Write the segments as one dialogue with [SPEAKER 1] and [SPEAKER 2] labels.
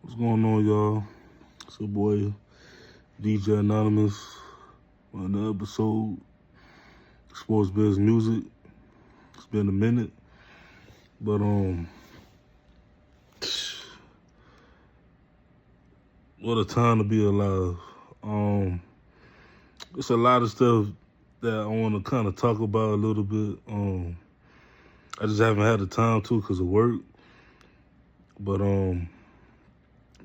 [SPEAKER 1] What's going on, y'all? It's your boy DJ Anonymous on the episode Sports Biz Music. It's been a minute, but what a time to be alive. It's a lot of stuff that I want to kind of talk about a little bit. I just haven't had the time to because of work, but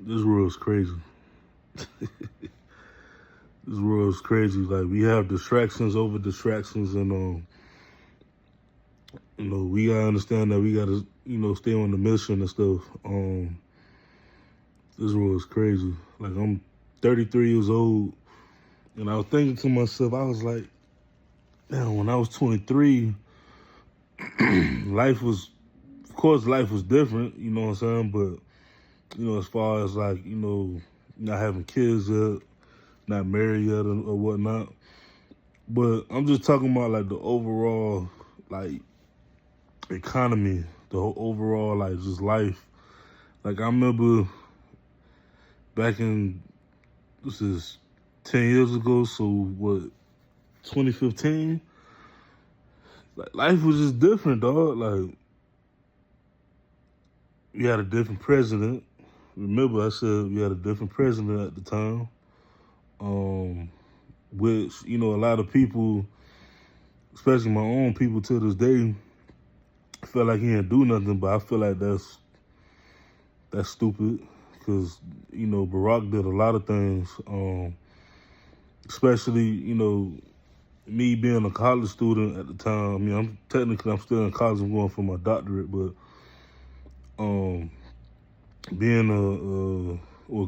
[SPEAKER 1] this world's crazy. This world's crazy. Like, we have distractions over distractions, and we gotta understand that we gotta, stay on the mission and stuff. This world's crazy. Like, I'm 33 years old, and I was thinking to myself, I was like, man, when I was 23, of course, life was different. You know what I'm saying? But as far as like, not having kids yet, not married yet, or whatnot. But I'm just talking about like the overall, like, economy, the whole overall, like, just life. Like, I remember back in, this is 10 years ago, so what, 2015? Like, life was just different, dog. Like, we had a different president. Remember, I said we had a different president at the time, which, a lot of people, especially my own people to this day, felt like he didn't do nothing, but I feel like that's stupid because, Barack did a lot of things, especially, me being a college student at the time. I mean, I'm still in college. I'm going for my doctorate, but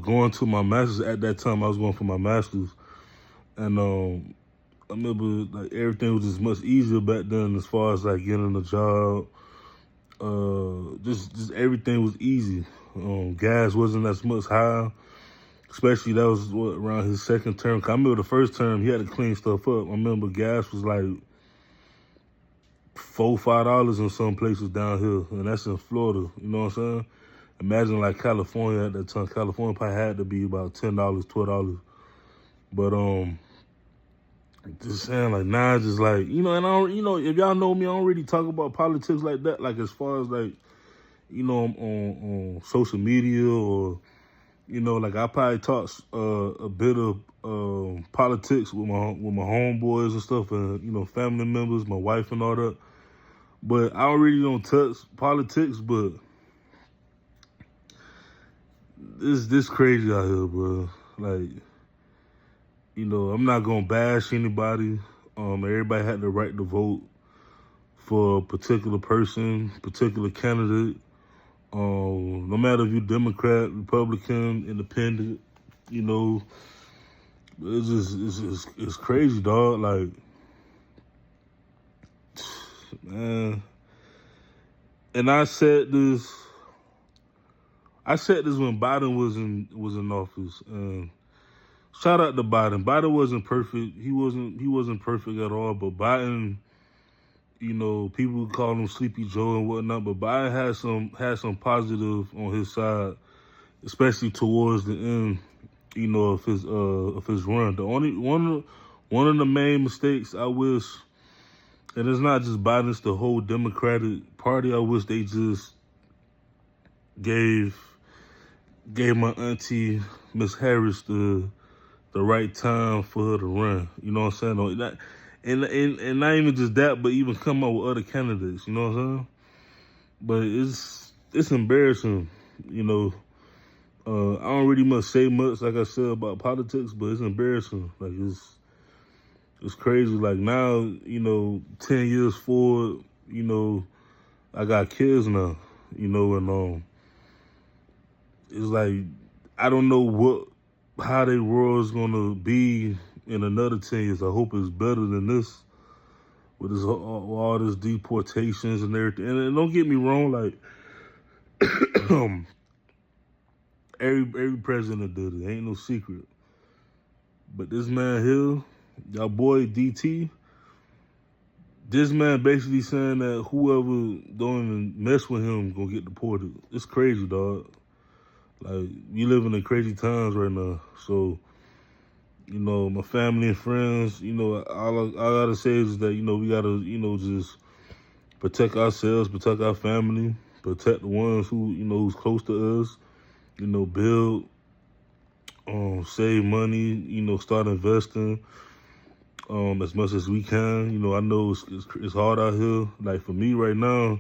[SPEAKER 1] going to my master's at that time, I was going for my master's, and I remember like everything was just much easier back then as far as like getting a job. Just everything was easy. Gas wasn't as much high. Especially that was around his second term. 'Cause I remember the first term he had to clean stuff up. I remember gas was like $4-5 in some places down here, and that's in Florida. You know what I'm saying? Imagine like California at that time. California probably had to be about $10, $12. But just saying, like, now it's just like, and I don't, if y'all know me, I don't really talk about politics like that. Like, as far as like, on social media, or like, I probably talk a bit of politics with my homeboys and stuff, and family members, my wife and all that. But I don't touch politics. But this crazy out here, bro. Like, I'm not gonna bash anybody. Everybody had the right to vote for a particular person, particular candidate. No matter if you're Democrat, Republican, Independent, it's crazy, dog. Like, man. And I said this when Biden was in office. And shout out to Biden. Biden wasn't perfect. He wasn't perfect at all. But Biden, people call him Sleepy Joe and whatnot. But Biden had some positive on his side, especially towards the end, of his run. The only one of the main mistakes I wish, and it's not just Biden, it's the whole Democratic Party. I wish they just gave my auntie Miss Harris the right time for her to run. You know what I'm saying? And not even just that, but even come up with other candidates. You know what I'm saying? But it's embarrassing. I don't really much say much, like I said, about politics, but it's embarrassing. Like, it's crazy. Like, now, 10 years forward, I got kids now, and it's like, I don't know how their world's gonna be in another 10 years. I hope it's better than this, with all this deportations and everything. And don't get me wrong, like, every president did it. Ain't no secret. But this man here, y'all boy DT, this man basically saying that whoever don't even mess with him gonna get deported. It's crazy, dog. Like, we living in crazy times right now. So, you know, my family and friends, you know, all I gotta say is that, you know, we gotta, you know, just protect ourselves, protect our family, protect the ones who, you know, who's close to us, you know, build, save money, you know, start investing as much as we can. You know, I know it's hard out here. Like, for me right now,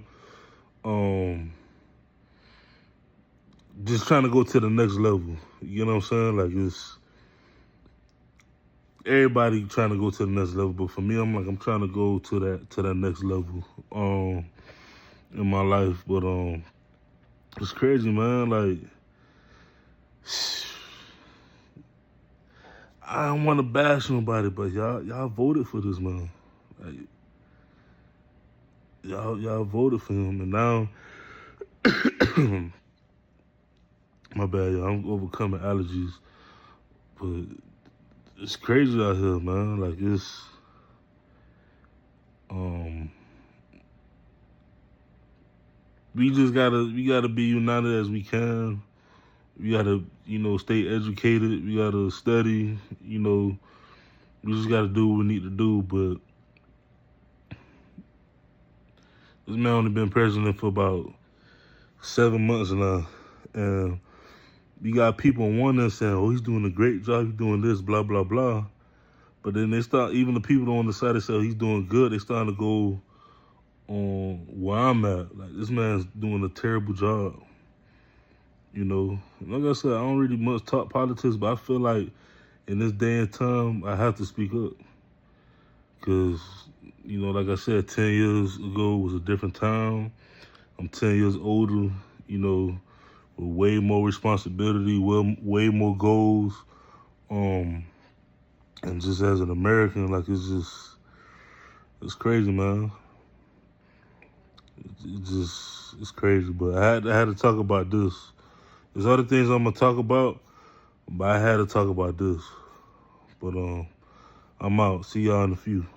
[SPEAKER 1] just trying to go to the next level. You know what I'm saying? Like, it's everybody trying to go to the next level, but for me, I'm trying to go to that next level in my life. But it's crazy, man. Like, I don't want to bash nobody, but y'all voted for this man. Like, y'all voted for him, and now my bad, y'all. I'm overcoming allergies, but it's crazy out here, man. Like, it's we gotta be united as we can. We gotta, you know, stay educated. We gotta study. You know, we just gotta do what we need to do. But this man only been president for about 7 months now, and you got people on one end saying, "Oh, he's doing a great job. He's doing this, blah blah blah." But then they start, even the people on the side that say, "Oh, he's doing good," they starting to go on where I'm at. Like, this man's doing a terrible job. You know, like I said, I don't really much talk politics, but I feel like in this day and time, I have to speak up. Because, you know, like I said, 10 years ago was a different time. I'm 10 years older, you know, with way more responsibility, way more goals. And just as an American, like, it's crazy, man. It's crazy. But I had to talk about this. There's other things I'm going to talk about, but I had to talk about this. But I'm out. See y'all in a few.